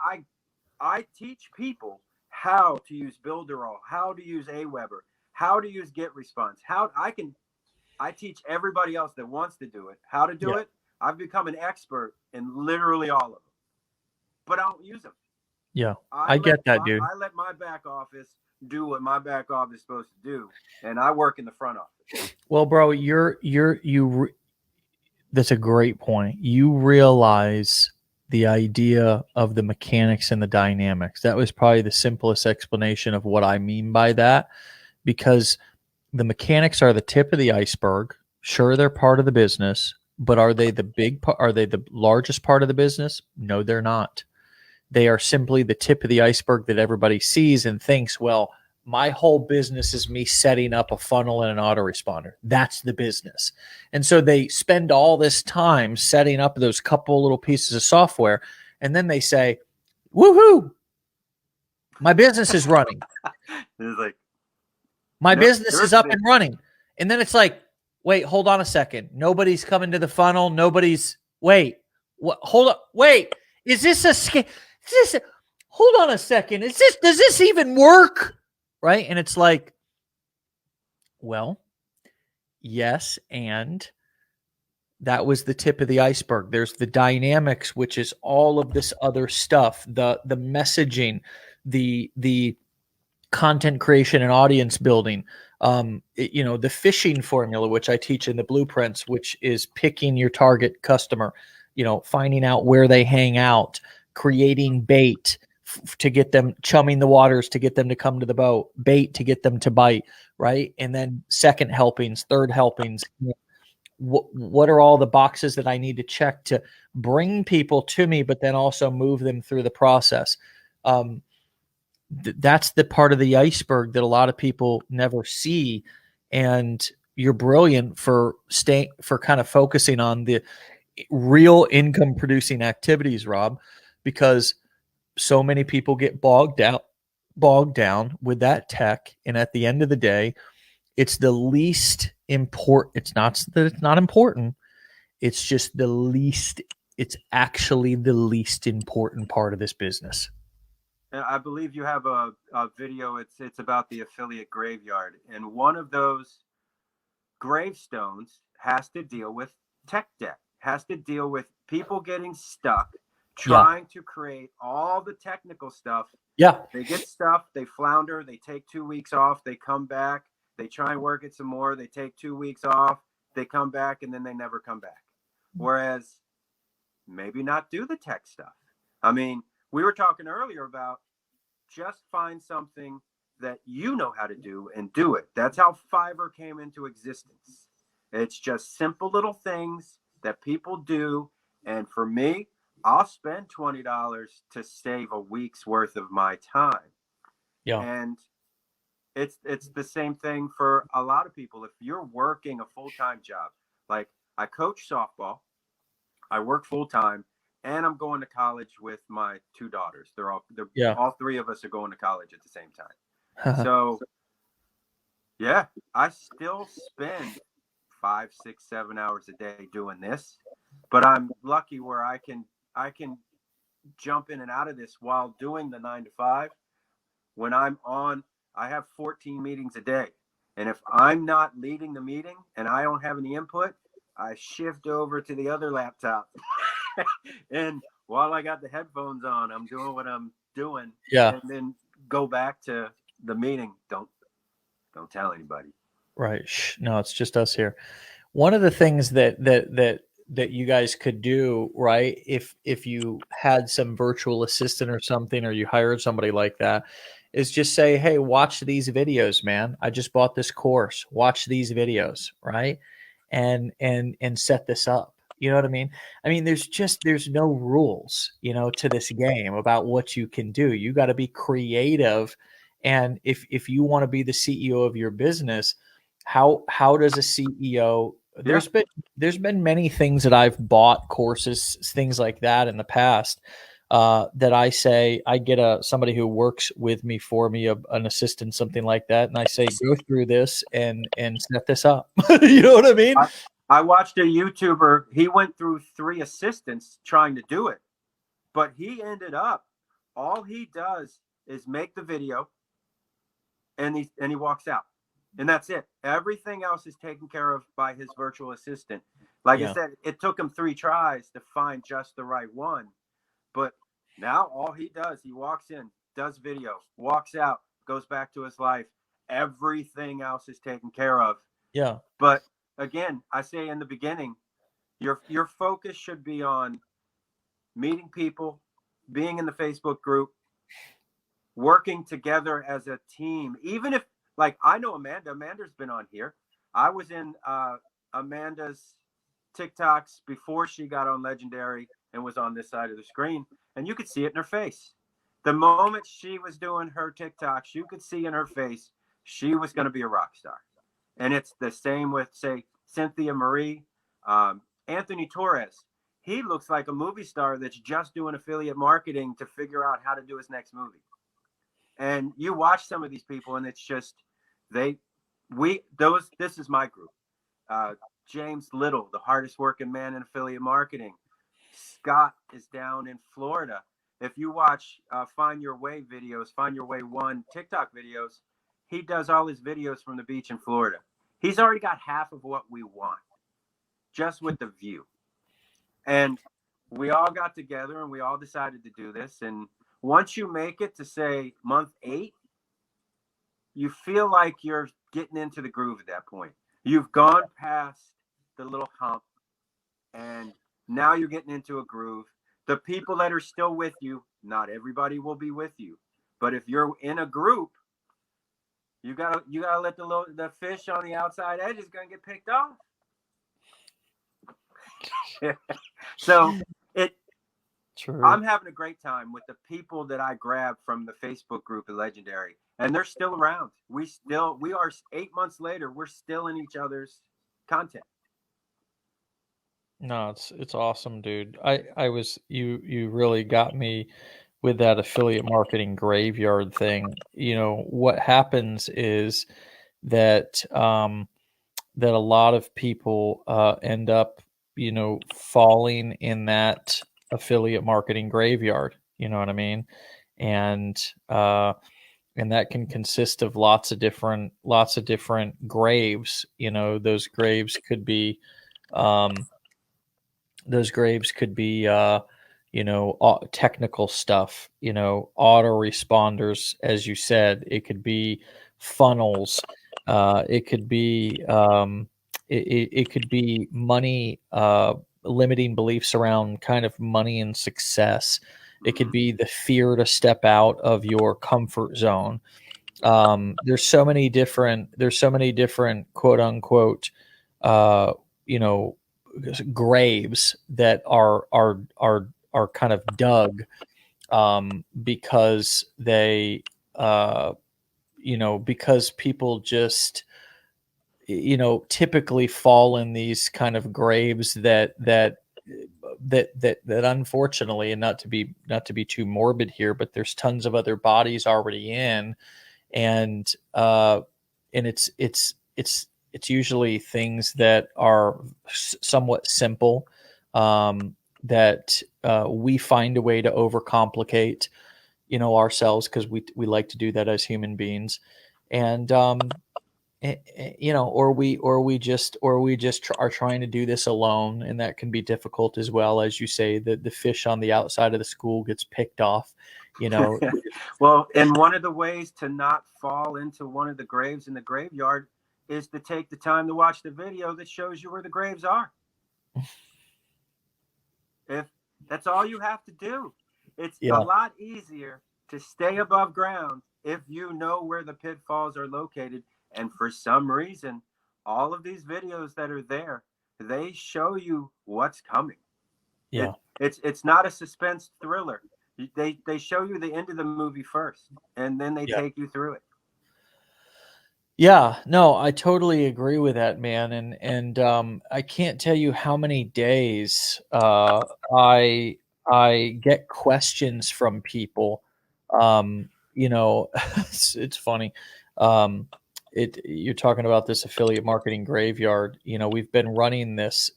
I teach people how to use Builderall, how to use Aweber, how to use GetResponse. I teach everybody else that wants to do it how to do it. I've become an expert in literally all of them, but I don't use them. Yeah, I get that, dude. I let my back office do what my back office is supposed to do, and I work in the front office. Well, bro, that's a great point. You realize the idea of the mechanics and the dynamics. That was probably the simplest explanation of what I mean by that, because the mechanics are the tip of the iceberg. Sure, they're part of the business, but are they the largest part of the business? No, they're not. They are simply the tip of the iceberg that everybody sees and thinks, well, my whole business is me setting up a funnel and an autoresponder. That's the business. And so they spend all this time setting up those couple little pieces of software, and then they say, woohoo, my business is running. It's like, my business is up and running. And then it's like, wait, hold on a second. Nobody's coming to the funnel. Wait, what? Hold up. Wait, is this a scam? Hold on a second. Does this even work? Right. And it's like, well, yes. And that was the tip of the iceberg. There's the dynamics, which is all of this other stuff, the messaging, the content creation and audience building, the fishing formula, which I teach in the blueprints, which is picking your target customer, finding out where they hang out, creating bait to get them, chumming the waters to get them to come to the boat, bait to get them to bite, right? And then second helpings, third helpings. What are all the boxes that I need to check to bring people to me, but then also move them through the process? That's the part of the iceberg that a lot of people never see. And you're brilliant for kind of focusing on the real income producing activities, Rob, because so many people get bogged down with that tech. And at the end of the day, it's the least important. It's not that it's not important. It's just it's actually the least important part of this business. I believe you have a video. It's about the affiliate graveyard, and one of those gravestones has to deal with tech debt, has to deal with people getting stuck trying to create all the technical stuff. Yeah. They get stuff, they flounder, they take 2 weeks off, they come back, they try and work it some more, they take 2 weeks off, they come back, and then they never come back. Whereas maybe not do the tech stuff. I mean, we were talking earlier about just find something that you know how to do and do it. That's how Fiverr came into existence. It's just simple little things that people do. And for me, I'll spend $20 to save a week's worth of my time. Yeah. And it's the same thing for a lot of people. If you're working a full-time job, like I coach softball, I work full-time, and I'm going to college with my 2 daughters. All 3 of us are going to college at the same time. So yeah, I still spend 5, 6, 7 hours a day doing this, but I'm lucky where I can jump in and out of this while doing the 9 to 5. When I'm on, I have 14 meetings a day. And if I'm not leading the meeting and I don't have any input, I shift over to the other laptop. And while I got the headphones on, I'm doing what I'm doing. Yeah. And then go back to the meeting. Don't tell anybody. Right. No, it's just us here. One of the things that you guys could do, right, if you had some virtual assistant or something, or you hired somebody like that, is just say, hey, watch these videos, man. I just bought this course. Watch these videos, right? And set this up. You know what I mean? I mean, there's no rules, to this game about what you can do. You got to be creative. And if you want to be the CEO of your business, how does a CEO there's been many things that I've bought, courses, things like that in the past, that I say, I get somebody who works with me for me, an assistant, something like that, and I say, go through this and set this up. You know what I mean? I watched a YouTuber. He went through 3 assistants trying to do it, but he ended up, all he does is make the video, and he walks out, and that's it. Everything else is taken care of by his virtual assistant. Like I said, it took him 3 tries to find just the right one, but now all he does, he walks in, does video, walks out, goes back to his life. Everything else is taken care of. Yeah. But again, I say in the beginning, your focus should be on meeting people, being in the Facebook group, working together as a team. Even if, like, I know Amanda's been on here. I was in Amanda's TikToks before she got on Legendary and was on this side of the screen, and you could see it in her face. The moment she was doing her TikToks, you could see in her face she was going to be a rock star. And it's the same with, say, Cynthia Marie, Anthony Torres. He looks like a movie star that's just doing affiliate marketing to figure out how to do his next movie. And you watch some of these people, and it's just this is my group. James Little, the hardest working man in affiliate marketing. Scott is down in Florida. If you watch Find Your Way videos, Find Your Way 1 TikTok videos, he does all his videos from the beach in Florida. He's already got half of what we want, just with the view. And we all got together and we all decided to do this. And once you make it to, say, month 8, you feel like you're getting into the groove at that point. You've gone past the little hump, and now you're getting into a groove. The people that are still with you, not everybody will be with you. But if you're in a group, you gotta let the fish on the outside edge is gonna get picked off. So True. I'm having a great time with the people that I grabbed from the Facebook group at Legendary, and they're still around. We are 8 months later, we're still in each other's content. No, it's awesome, dude. You really got me with that affiliate marketing graveyard thing. What happens is that that a lot of people end up, falling in that affiliate marketing graveyard. You know what I mean? And that can consist of lots of different graves. Those graves could be technical stuff, autoresponders, as you said. It could be funnels. It could be it could be money, limiting beliefs around kind of money and success. It could be the fear to step out of your comfort zone. There's so many different quote unquote, graves that are kind of dug, because they because people just typically fall in these kind of graves that unfortunately, and not to be too morbid here, but there's tons of other bodies already in, and it's usually things that are somewhat simple, that we find a way to overcomplicate, ourselves, because we like to do that as human beings, and or we just are trying to do this alone, and that can be difficult as well. As you say, the fish on the outside of the school gets picked off. Well, and one of the ways to not fall into one of the graves in the graveyard is to take the time to watch the video that shows you where the graves are. If that's all you have to do, it's a lot easier to stay above ground if you know where the pitfalls are located. And for some reason, all of these videos that are there, they show you what's coming. Yeah. It's not a suspense thriller. They show you the end of the movie first, and then they Yeah. take you through it. Yeah, no, I totally agree with that, man. And I can't tell you how many days I get questions from people. You know, it's funny. You're talking about this affiliate marketing graveyard. You know, we've been running this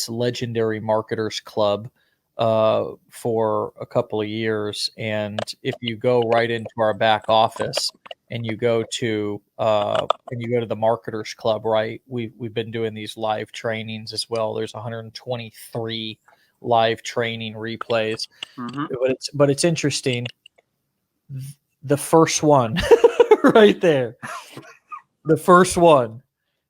legendary marketers club for a couple of years, and if you go right into our back office and you go to the marketers club, right? We've been doing these live trainings as well. There's 123 live training replays, but it's interesting. The first one, right there, the first one,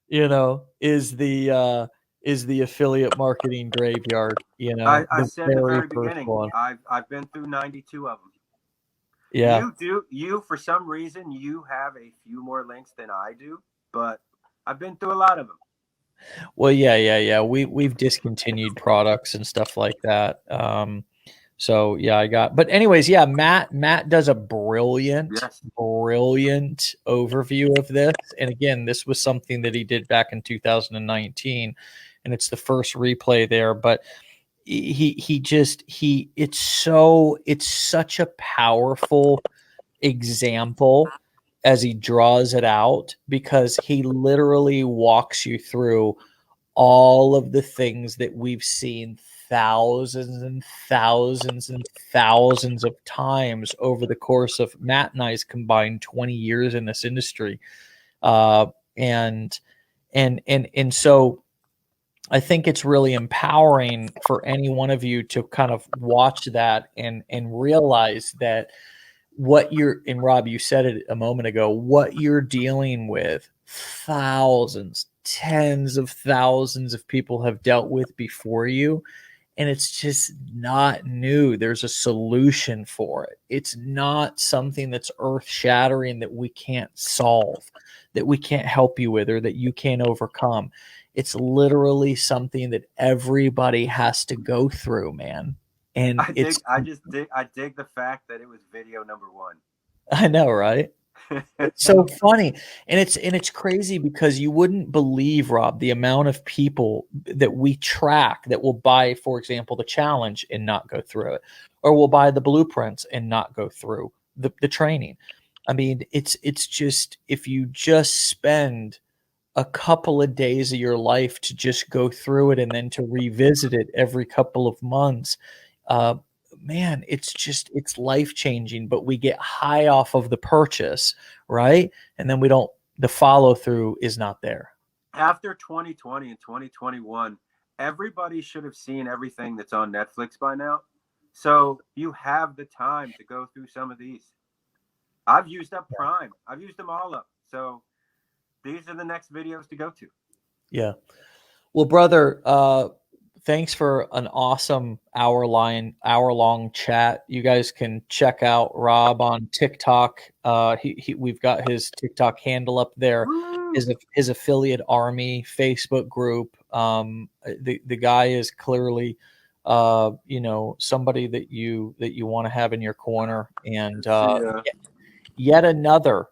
you know, is the affiliate marketing graveyard. You know, I said in the very first beginning, one. I've been through 92 of them. Yeah. You for some reason you have a few more links than I do, but I've been through a lot of them. Well, yeah. We've discontinued products and stuff like that. So yeah, but anyways, yeah, Matt does a brilliant overview of this. And again, this was something that he did back in 2019, and it's the first replay there. But it's such a powerful example as he draws it out, because he literally walks you through all of the things that we've seen thousands and thousands and thousands of times over the course of Matt and I's combined 20 years in this industry. And so I think it's really empowering for any one of you to kind of watch that and realize that and Rob, you said it a moment ago, what you're dealing with, thousands, tens of thousands of people have dealt with before you. And it's just not new. There's a solution for it. It's not something that's earth shattering that we can't solve, that we can't help you with, or that you can't overcome. It's literally something that everybody has to go through, man. And I dig the fact that it was video number 1. I know, right? It's so funny. And it's crazy, because you wouldn't believe, Rob, the amount of people that we track that will buy, for example, the challenge and not go through it, or will buy the blueprints and not go through the training. I mean, it's just, if you just spend a couple of days of your life to just go through it and then to revisit it every couple of months, man, it's life changing. But we get high off of the purchase, right? And then the follow through is not there. After 2020 and 2021, everybody should have seen everything that's on Netflix by now. So you have the time to go through some of these. I've used up Prime. I've used them all up. So these are the next videos to go to. Yeah. Well, brother, thanks for an awesome hour-long chat. You guys can check out Rob on TikTok. We've got his TikTok handle up there. His affiliate army Facebook group. The guy is clearly, somebody that you want to have in your corner. And yet another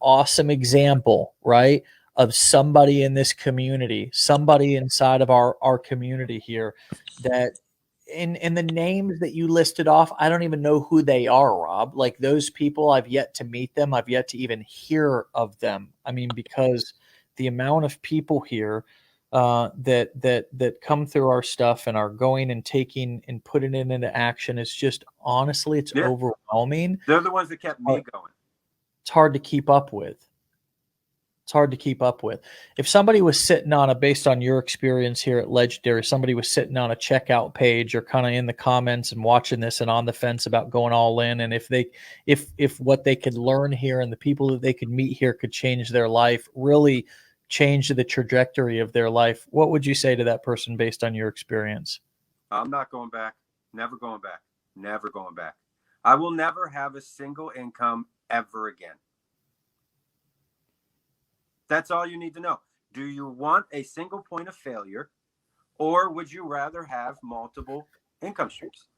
awesome example, right, of somebody in this community, somebody inside of our community here, that in the names that you listed off, I don't even know who they are, Rob. Like, those people, I've yet to meet them. I've yet to even hear of them. I mean, because the amount of people here that come through our stuff and are going and taking and putting it into action is just, honestly, it's overwhelming. They're the ones that kept me going. It's hard to keep up with. If somebody was sitting on based on your experience here at Legendary, somebody was sitting on a checkout page or kind of in the comments and watching this and on the fence about going all in, and if what they could learn here and the people that they could meet here could change their life, really change the trajectory of their life, what would you say to that person based on your experience? I'm not going back. Never going back. Never going back. I will never have a single income ever again. That's all you need to know. Do you want a single point of failure, or would you rather have multiple income streams?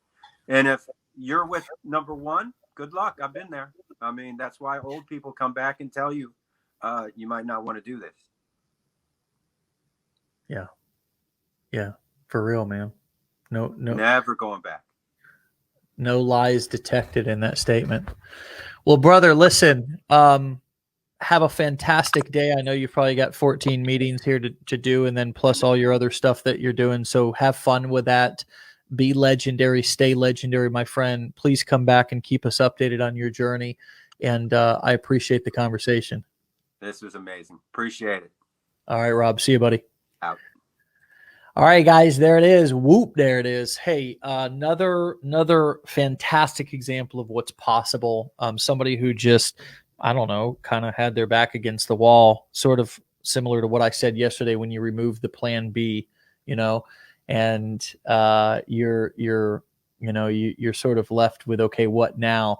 And if you're with number one, good luck. I've been there. I mean, that's why old people come back and tell you, you might not want to do this. Yeah. Yeah. For real, man. No, Never going back. no lies detected in that statement. Well, brother, listen, have a fantastic day. I know you've probably got 14 meetings here to do, and then plus all your other stuff that you're doing. So have fun with that. Be legendary, stay legendary, my friend. Please come back and keep us updated on your journey. And I appreciate the conversation. This was amazing. Appreciate it. All right, Rob. See you, buddy. Out. All right, guys, there it is. Whoop, there it is. Hey, another fantastic example of what's possible. Somebody who just, I don't know, kind of had their back against the wall, sort of similar to what I said yesterday when you remove the plan B, you know, and you're sort of left with, okay, what now?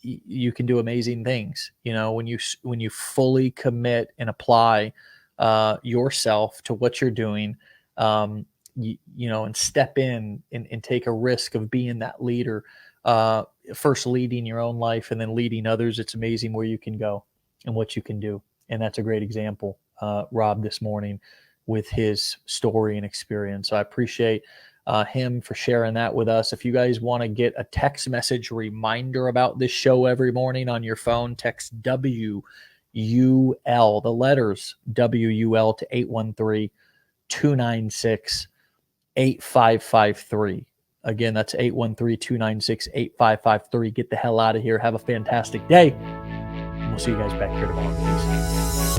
You can do amazing things, you know, when you fully commit and apply yourself to what you're doing, you know, and step in and take a risk of being that leader, first leading your own life and then leading others. It's amazing where you can go and what you can do. And that's a great example, Rob, this morning with his story and experience. So I appreciate him for sharing that with us. If you guys want to get a text message reminder about this show every morning on your phone, text WUL, the letters WUL to 813-296-8553. Again, that's 813-296-8553. Get the hell out of here. Have a fantastic day. And we'll see you guys back here tomorrow. Peace.